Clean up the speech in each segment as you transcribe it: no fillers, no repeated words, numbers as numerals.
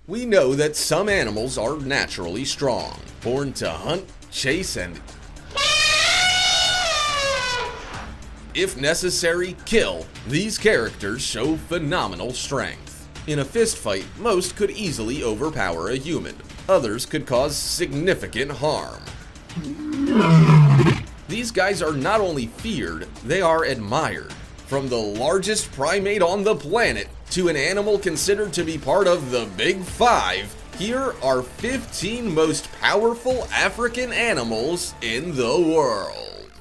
We know that some animals are naturally strong, born to hunt, chase, and, if necessary, kill. These characters show phenomenal strength. In a fistfight, most could easily overpower a human. Others could cause significant harm. These guys are not only feared, they are admired. From the largest primate on the planet to an animal considered to be part of the Big Five, here are 15 most powerful African animals in the world.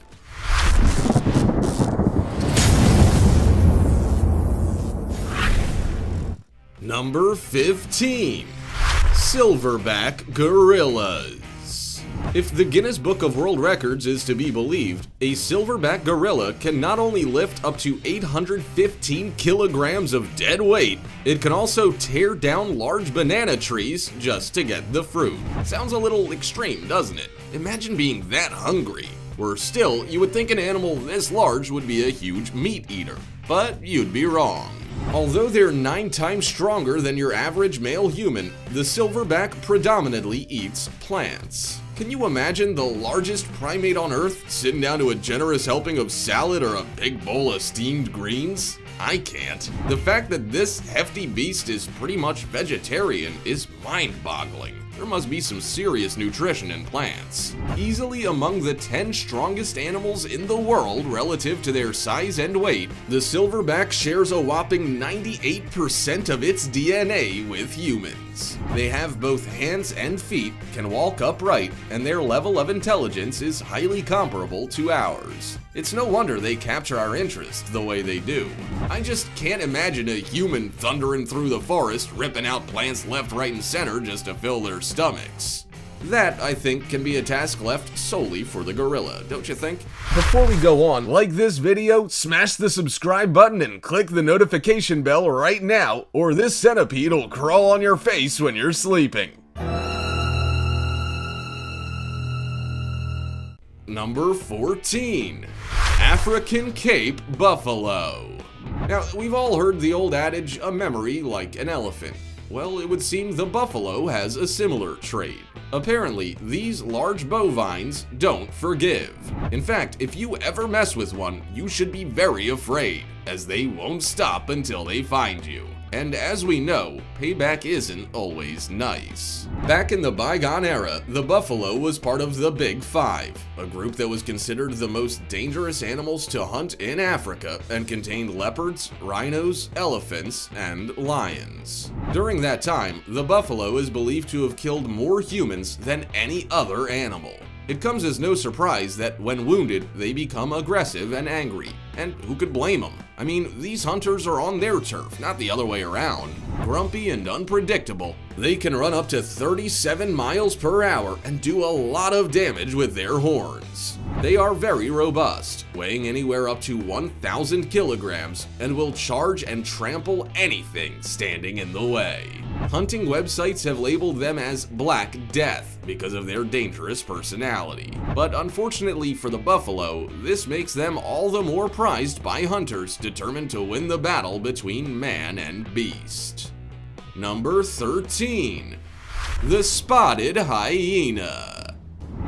Number 15. Silverback gorillas. If the Guinness Book of World Records is to be believed, a silverback gorilla can not only lift up to 815 kilograms of dead weight, it can also tear down large banana trees just to get the fruit. Sounds a little extreme, doesn't it? Imagine being that hungry. Or still, you would think an animal this large would be a huge meat eater. But you'd be wrong. Although they're 9 times stronger than your average male human, the silverback predominantly eats plants. Can you imagine the largest primate on Earth sitting down to a generous helping of salad or a big bowl of steamed greens? I can't. The fact that this hefty beast is pretty much vegetarian is mind-boggling. There must be some serious nutrition in plants. Easily among the 10 strongest animals in the world relative to their size and weight, the silverback shares a whopping 98% of its DNA with humans. They have both hands and feet, can walk upright, and their level of intelligence is highly comparable to ours. It's no wonder they capture our interest the way they do. I just can't imagine a human thundering through the forest, ripping out plants left, right, and center just to fill their stomachs. That, I think, can be a task left solely for the gorilla, don't you think? Before we go on, like this video, smash the subscribe button and click the notification bell right now, or this centipede will crawl on your face when you're sleeping. Number 14. African Cape Buffalo. Now, we've all heard the old adage, a memory like an elephant. Well, it would seem the buffalo has a similar trait. Apparently, these large bovines don't forgive. In fact, if you ever mess with one, you should be very afraid, as they won't stop until they find you. And as we know, payback isn't always nice. Back in the bygone era, the buffalo was part of the Big Five, a group that was considered the most dangerous animals to hunt in Africa and contained leopards, rhinos, elephants, and lions. During that time, the buffalo is believed to have killed more humans than any other animal. It comes as no surprise that when wounded, they become aggressive and angry. And who could blame them? I mean, these hunters are on their turf, not the other way around. Grumpy and unpredictable, they can run up to 37 miles per hour and do a lot of damage with their horns. They are very robust, weighing anywhere up to 1,000 kilograms, and will charge and trample anything standing in the way. Hunting websites have labeled them as Black Death because of their dangerous personality. But unfortunately for the buffalo, this makes them all the more prized by hunters determined to win the battle between man and beast. Number 13. The Spotted Hyena.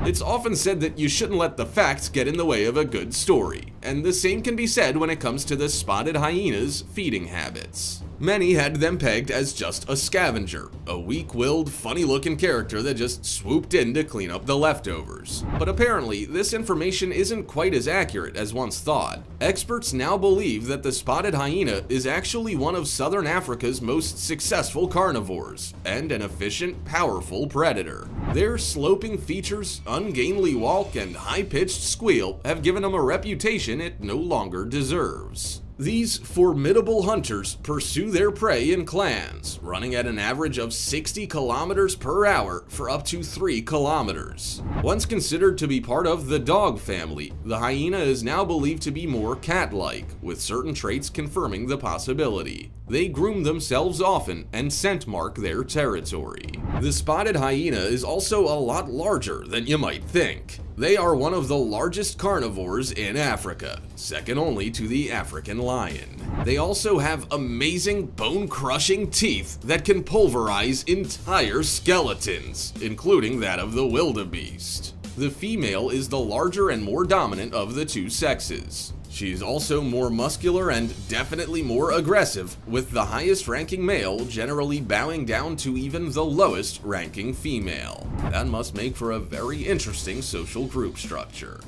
It's often said that you shouldn't let the facts get in the way of a good story, and the same can be said when it comes to the spotted hyena's feeding habits. Many had them pegged as just a scavenger, a weak-willed, funny-looking character that just swooped in to clean up the leftovers. But apparently, this information isn't quite as accurate as once thought. Experts now believe that the spotted hyena is actually one of southern Africa's most successful carnivores, and an efficient, powerful predator. Their sloping features, ungainly walk, and high-pitched squeal have given them a reputation it no longer deserves. These formidable hunters pursue their prey in clans, running at an average of 60 kilometers per hour for up to 3 kilometers. Once considered to be part of the dog family, the hyena is now believed to be more cat-like, with certain traits confirming the possibility. They groom themselves often and scent mark their territory. The spotted hyena is also a lot larger than you might think. They are one of the largest carnivores in Africa, second only to the African lion. They also have amazing bone-crushing teeth that can pulverize entire skeletons, including that of the wildebeest. The female is the larger and more dominant of the two sexes. She's also more muscular and definitely more aggressive, with the highest ranking male generally bowing down to even the lowest ranking female. That must make for a very interesting social group structure.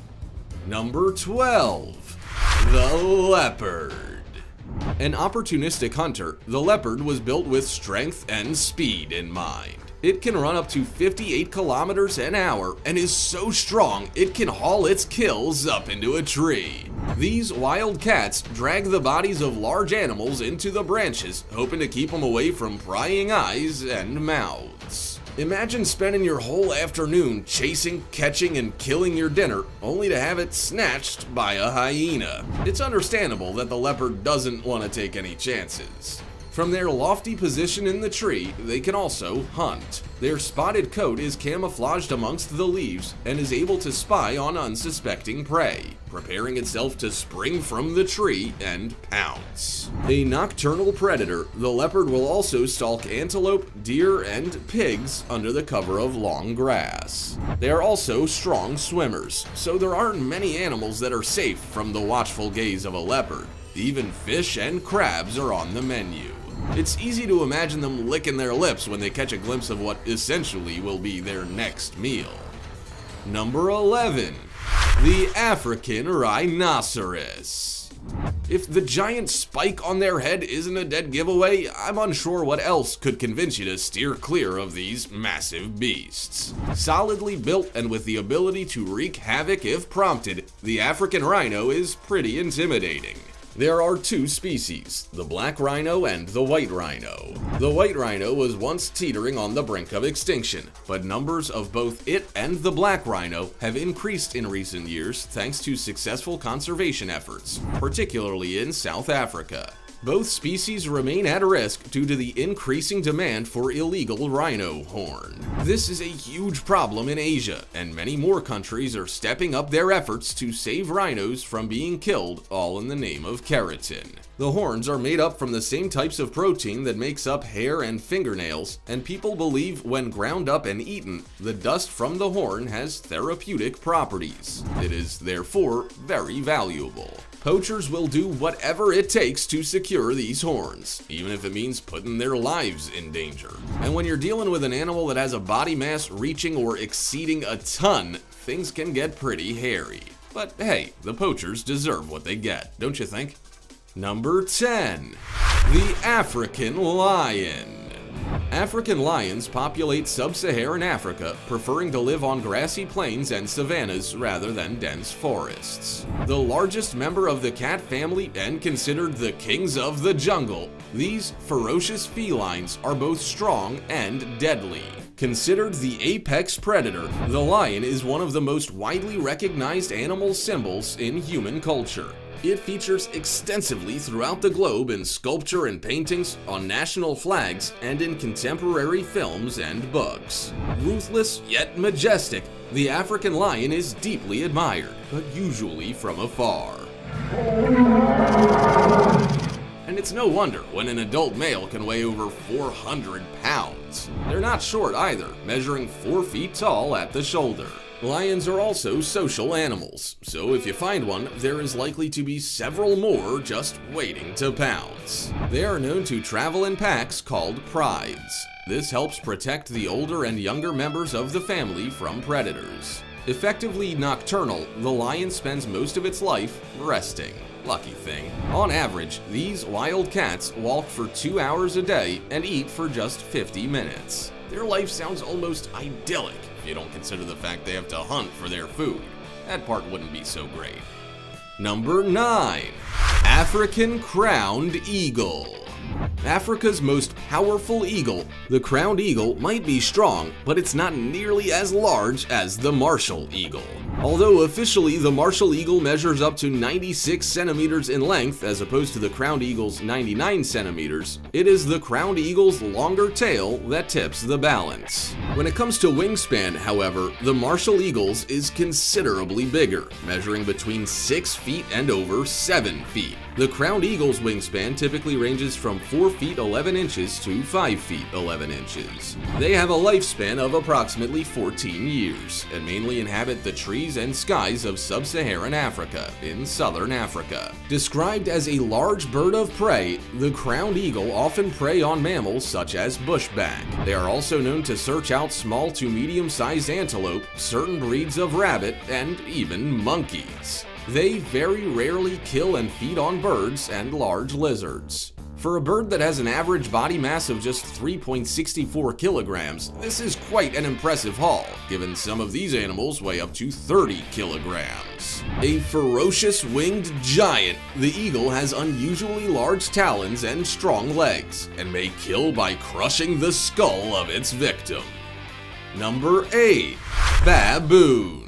Number 12. The leopard. An opportunistic hunter, the leopard was built with strength and speed in mind. It can run up to 58 kilometers an hour and is so strong it can haul its kills up into a tree. These wild cats drag the bodies of large animals into the branches, hoping to keep them away from prying eyes and mouths. Imagine spending your whole afternoon chasing, catching, and killing your dinner, only to have it snatched by a hyena. It's understandable that the leopard doesn't want to take any chances. From their lofty position in the tree, they can also hunt. Their spotted coat is camouflaged amongst the leaves and is able to spy on unsuspecting prey, preparing itself to spring from the tree and pounce. A nocturnal predator, the leopard will also stalk antelope, deer, and pigs under the cover of long grass. They are also strong swimmers, so there aren't many animals that are safe from the watchful gaze of a leopard. Even fish and crabs are on the menu. It's easy to imagine them licking their lips when they catch a glimpse of what essentially will be their next meal. Number 11. The African rhinoceros. If the giant spike on their head isn't a dead giveaway, I'm unsure what else could convince you to steer clear of these massive beasts. Solidly built and with the ability to wreak havoc if prompted, the African rhino is pretty intimidating. There are two species, the black rhino and the white rhino. The white rhino was once teetering on the brink of extinction, but numbers of both it and the black rhino have increased in recent years thanks to successful conservation efforts, particularly in South Africa. Both species remain at risk due to the increasing demand for illegal rhino horn. This is a huge problem in Asia, and many more countries are stepping up their efforts to save rhinos from being killed, all in the name of keratin. The horns are made up from the same types of protein that makes up hair and fingernails, and people believe when ground up and eaten, the dust from the horn has therapeutic properties. It is therefore very valuable. Poachers will do whatever it takes to secure these horns, even if it means putting their lives in danger. And when you're dealing with an animal that has a body mass reaching or exceeding a ton, things can get pretty hairy. But hey, the poachers deserve what they get, don't you think? Number 10. The African lion. African lions populate sub-Saharan Africa, preferring to live on grassy plains and savannas rather than dense forests. The largest member of the cat family and considered the kings of the jungle, these ferocious felines are both strong and deadly. Considered the apex predator, the lion is one of the most widely recognized animal symbols in human culture. It features extensively throughout the globe in sculpture and paintings, on national flags, and in contemporary films and books. Ruthless yet majestic, the African lion is deeply admired, but usually from afar. And it's no wonder when an adult male can weigh over 400 pounds. They're not short either, measuring 4 feet tall at the shoulder. Lions are also social animals, so if you find one, there is likely to be several more just waiting to pounce. They are known to travel in packs called prides. This helps protect the older and younger members of the family from predators. Effectively nocturnal, the lion spends most of its life resting. Lucky thing. On average, these wild cats walk for 2 hours a day and eat for just 50 minutes. Their life sounds almost idyllic if you don't consider the fact they have to hunt for their food. That part wouldn't be so great. Number 9. African crowned eagle. Africa's most powerful eagle, the crowned eagle might be strong, but it's not nearly as large as the martial eagle. Although officially the Martial Eagle measures up to 96 centimeters in length as opposed to the Crowned Eagle's 99 centimeters, it is the Crowned Eagle's longer tail that tips the balance. When it comes to wingspan, however, the Martial Eagle's is considerably bigger, measuring between 6 feet and over 7 feet. The Crowned Eagle's wingspan typically ranges from 4 feet 11 inches to 5 feet 11 inches. They have a lifespan of approximately 14 years and mainly inhabit the trees and skies of sub-Saharan Africa in southern Africa. Described as a large bird of prey, the Crowned Eagle often prey on mammals such as bushback. They are also known to search out small to medium-sized antelope, certain breeds of rabbit, and even monkeys. They very rarely kill and feed on birds and large lizards. For a bird that has an average body mass of just 3.64 kilograms, this is quite an impressive haul, given some of these animals weigh up to 30 kilograms. A ferocious winged giant, the eagle has unusually large talons and strong legs, and may kill by crushing the skull of its victim. Number 8. Baboons.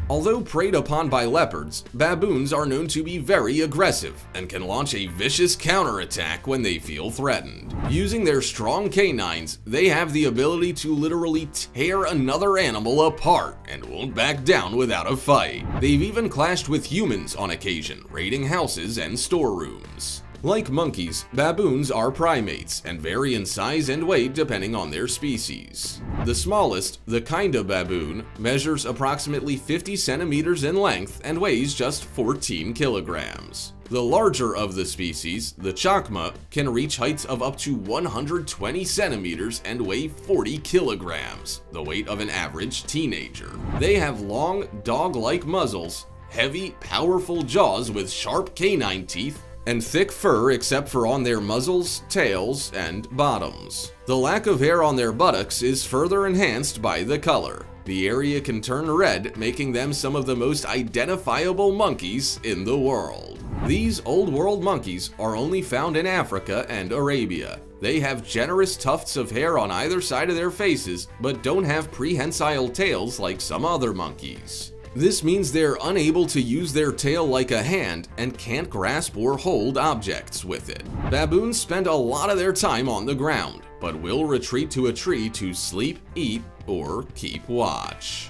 Although preyed upon by leopards, baboons are known to be very aggressive and can launch a vicious counterattack when they feel threatened. Using their strong canines, they have the ability to literally tear another animal apart and won't back down without a fight. They've even clashed with humans on occasion, raiding houses and storerooms. Like monkeys, baboons are primates and vary in size and weight depending on their species. The smallest, the Kinda baboon, measures approximately 50 centimeters in length and weighs just 14 kilograms. The larger of the species, the Chacma, can reach heights of up to 120 centimeters and weigh 40 kilograms, the weight of an average teenager. They have long, dog-like muzzles, heavy, powerful jaws with sharp canine teeth, and thick fur except for on their muzzles, tails, and bottoms. The lack of hair on their buttocks is further enhanced by the color. The area can turn red, making them some of the most identifiable monkeys in the world. These Old World monkeys are only found in Africa and Arabia. They have generous tufts of hair on either side of their faces, but don't have prehensile tails like some other monkeys. This means they're unable to use their tail like a hand and can't grasp or hold objects with it. Baboons spend a lot of their time on the ground, but will retreat to a tree to sleep, eat, or keep watch.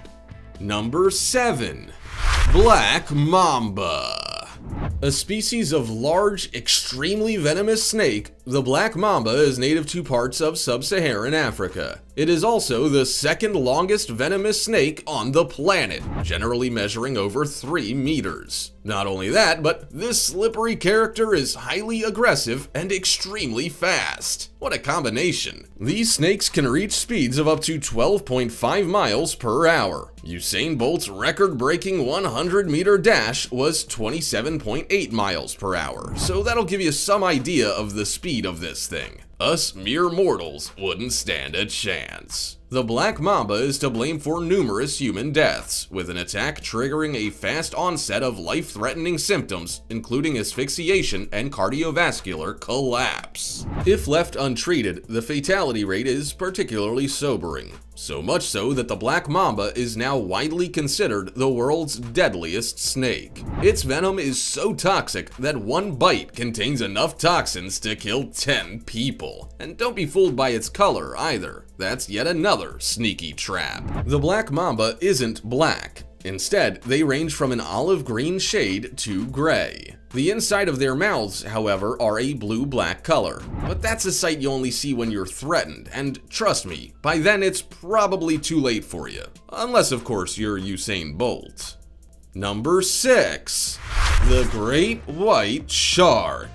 Number 7. Black Mamba. A species of large, extremely venomous snake, the black mamba is native to parts of sub-Saharan Africa. It is also the second longest venomous snake on the planet, generally measuring over 3 meters. Not only that, but this slippery character is highly aggressive and extremely fast. What a combination. These snakes can reach speeds of up to 12.5 miles per hour. Usain Bolt's record-breaking 100-meter dash was 27.8 miles per hour, so that'll give you some idea of the speed of this thing. Us mere mortals wouldn't stand a chance. The black mamba is to blame for numerous human deaths, with an attack triggering a fast onset of life-threatening symptoms, including asphyxiation and cardiovascular collapse. If left untreated, the fatality rate is particularly sobering. So much so that the black mamba is now widely considered the world's deadliest snake. Its venom is so toxic that one bite contains enough toxins to kill 10 people. And don't be fooled by its color either. That's yet another sneaky trap. The black mamba isn't black. Instead, they range from an olive green shade to gray. The inside of their mouths, however, are a blue-black color. But that's a sight you only see when you're threatened, and trust me, by then it's probably too late for you. Unless, of course, you're Usain Bolt. Number 6. The Great White Shark.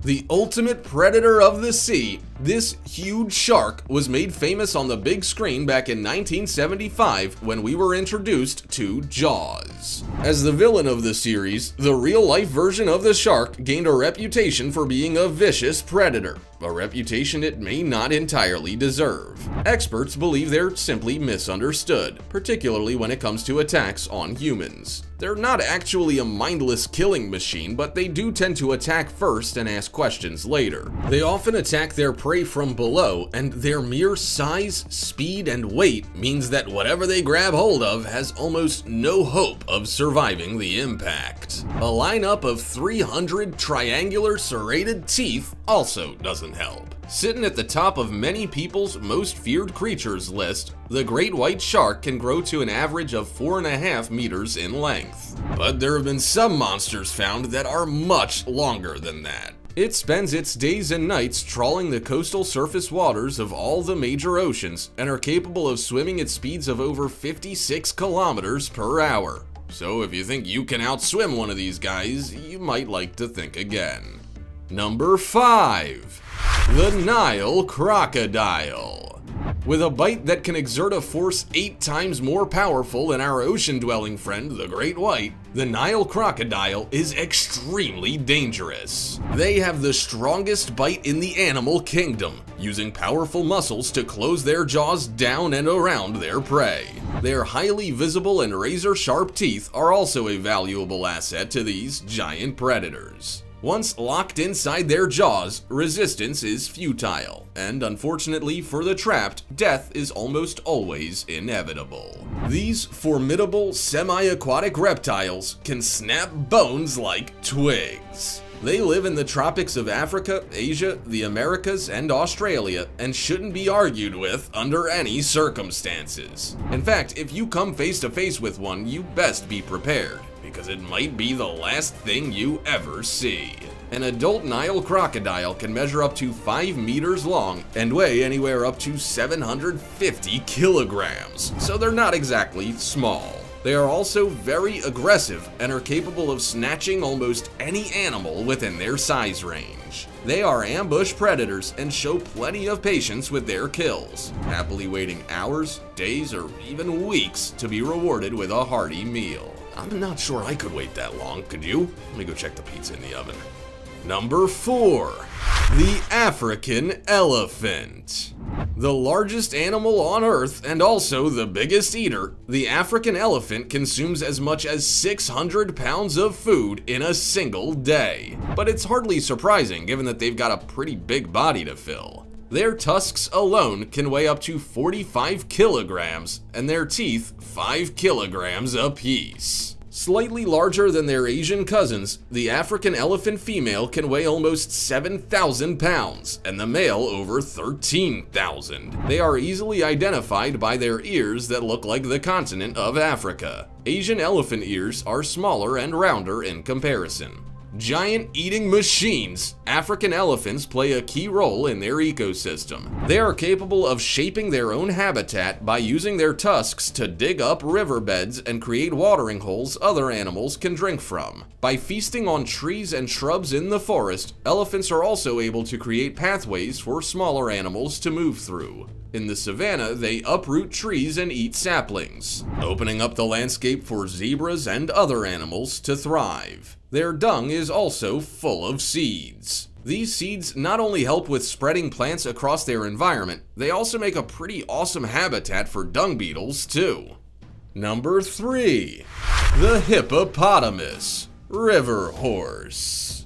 The ultimate predator of the sea, this huge shark was made famous on the big screen back in 1975 when we were introduced to Jaws. As the villain of the series, the real-life version of the shark gained a reputation for being a vicious predator, a reputation it may not entirely deserve. Experts believe they're simply misunderstood, particularly when it comes to attacks on humans. They're not actually a mindless killing machine, but they do tend to attack first and ask questions later. They often attack their prey from below, and their mere size, speed, and weight means that whatever they grab hold of has almost no hope of surviving the impact. A lineup of 300 triangular serrated teeth also doesn't help. Sitting at the top of many people's most feared creatures list, the great white shark can grow to an average of 4.5 meters in length. But there have been some monsters found that are much longer than that. It spends its days and nights trawling the coastal surface waters of all the major oceans and are capable of swimming at speeds of over 56 kilometers per hour. So if you think you can outswim one of these guys, you might like to think again. Number 5. The Nile Crocodile. With a bite that can exert a force 8 times more powerful than our ocean-dwelling friend, the great white, the Nile crocodile is extremely dangerous. They have the strongest bite in the animal kingdom, using powerful muscles to close their jaws down and around their prey. Their highly visible and razor-sharp teeth are also a valuable asset to these giant predators. Once locked inside their jaws, resistance is futile, and unfortunately for the trapped, death is almost always inevitable. These formidable semi-aquatic reptiles can snap bones like twigs. They live in the tropics of Africa, Asia, the Americas, and Australia, and shouldn't be argued with under any circumstances. In fact, if you come face to face with one, you best be prepared, because it might be the last thing you ever see. An adult Nile crocodile can measure up to 5 meters long and weigh anywhere up to 750 kilograms, so they're not exactly small. They are also very aggressive and are capable of snatching almost any animal within their size range. They are ambush predators and show plenty of patience with their kills, happily waiting hours, days, or even weeks to be rewarded with a hearty meal. I'm not sure I could wait that long, could you? Let me go check the pizza in the oven. Number 4. The African elephant. The largest animal on Earth and also the biggest eater, the African elephant consumes as much as 600 pounds of food in a single day. But it's hardly surprising given that they've got a pretty big body to fill. Their tusks alone can weigh up to 45 kilograms, and their teeth 5 kilograms apiece. Slightly larger than their Asian cousins, the African elephant female can weigh almost 7,000 pounds, and the male over 13,000. They are easily identified by their ears that look like the continent of Africa. Asian elephant ears are smaller and rounder in comparison. Giant eating machines, African elephants play a key role in their ecosystem. They are capable of shaping their own habitat by using their tusks to dig up riverbeds and create watering holes other animals can drink from. By feasting on trees and shrubs in the forest, elephants are also able to create pathways for smaller animals to move through. In the savanna, they uproot trees and eat saplings, opening up the landscape for zebras and other animals to thrive. Their dung is also full of seeds. These seeds not only help with spreading plants across their environment, they also make a pretty awesome habitat for dung beetles too. Number 3. The hippopotamus, river horse.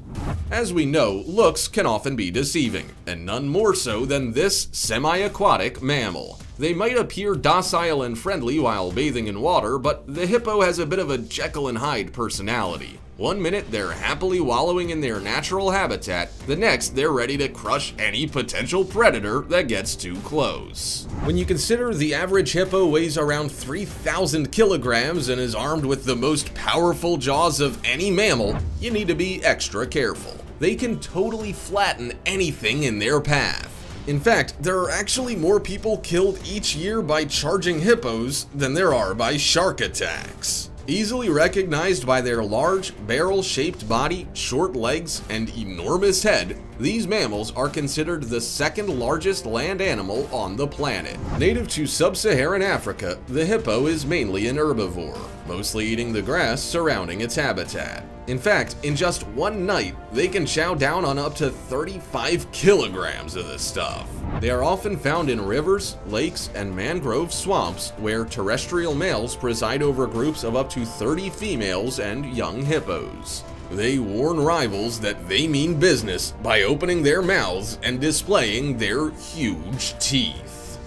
As we know, looks can often be deceiving, and none more so than this semi-aquatic mammal. They might appear docile and friendly while bathing in water, but the hippo has a bit of a Jekyll and Hyde personality. One minute they're happily wallowing in their natural habitat, the next they're ready to crush any potential predator that gets too close. When you consider the average hippo weighs around 3,000 kilograms and is armed with the most powerful jaws of any mammal, you need to be extra careful. They can totally flatten anything in their path. In fact, there are actually more people killed each year by charging hippos than there are by shark attacks. Easily recognized by their large, barrel-shaped body, short legs, and enormous head, these mammals are considered the second largest land animal on the planet. Native to sub-Saharan Africa, the hippo is mainly an herbivore, mostly eating the grass surrounding its habitat. In fact, in just one night, they can chow down on up to 35 kilograms of this stuff. They are often found in rivers, lakes, and mangrove swamps where terrestrial males preside over groups of up to 30 females and young hippos. They warn rivals that they mean business by opening their mouths and displaying their huge teeth.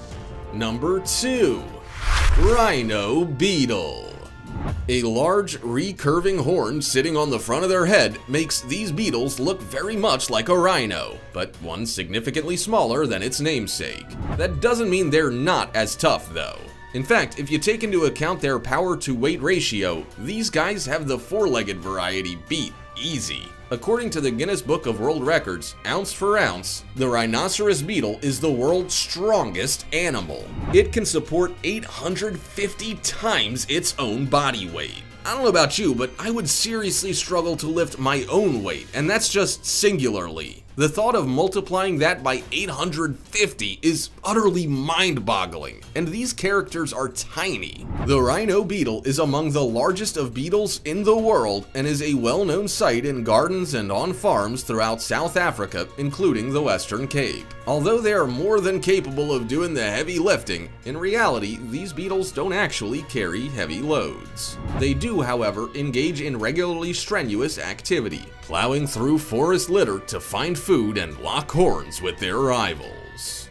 Number 2. Rhino beetle. A large, recurving horn sitting on the front of their head makes these beetles look very much like a rhino, but one significantly smaller than its namesake. That doesn't mean they're not as tough, though. In fact, if you take into account their power-to-weight ratio, these guys have the four-legged variety beat easy. According to the Guinness Book of World Records, ounce for ounce, the rhinoceros beetle is the world's strongest animal. It can support 850 times its own body weight. I don't know about you, but I would seriously struggle to lift my own weight, and that's just singularly. The thought of multiplying that by 850 is utterly mind-boggling, and these characters are tiny. The rhino beetle is among the largest of beetles in the world and is a well-known sight in gardens and on farms throughout South Africa, including the Western Cape. Although they are more than capable of doing the heavy lifting, in reality, these beetles don't actually carry heavy loads. They do, however, engage in regularly strenuous activity, plowing through forest litter to find food and lock horns with their rivals.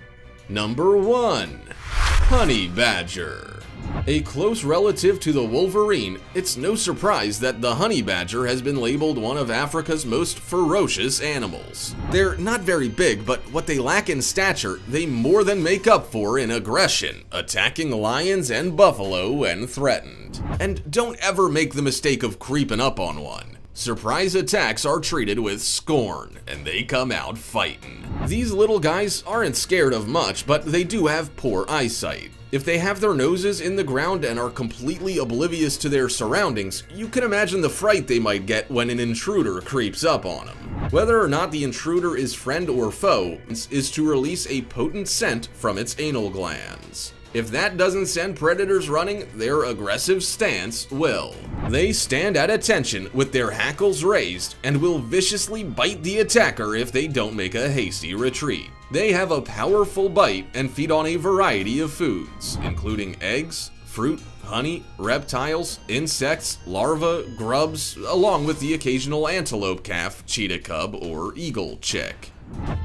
Number 1. Honey badger. A close relative to the wolverine, it's no surprise that the honey badger has been labeled one of Africa's most ferocious animals. They're not very big, but what they lack in stature, they more than make up for in aggression, attacking lions and buffalo when threatened. And don't ever make the mistake of creeping up on one. Surprise attacks are treated with scorn, and they come out fighting. These little guys aren't scared of much, but they do have poor eyesight. If they have their noses in the ground and are completely oblivious to their surroundings, you can imagine the fright they might get when an intruder creeps up on them. Whether or not the intruder is friend or foe is to release a potent scent from its anal glands. If that doesn't send predators running, their aggressive stance will. They stand at attention with their hackles raised and will viciously bite the attacker if they don't make a hasty retreat. They have a powerful bite and feed on a variety of foods, including eggs, fruit, honey, reptiles, insects, larvae, grubs, along with the occasional antelope calf, cheetah cub, or eagle chick.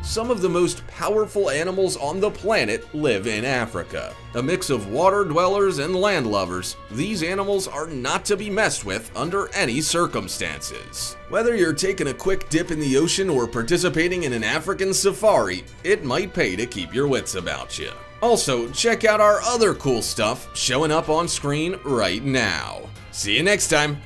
Some of the most powerful animals on the planet live in Africa. A mix of water dwellers and land lovers, these animals are not to be messed with under any circumstances. Whether you're taking a quick dip in the ocean or participating in an African safari, it might pay to keep your wits about you. Also, check out our other cool stuff showing up on screen right now. See you next time!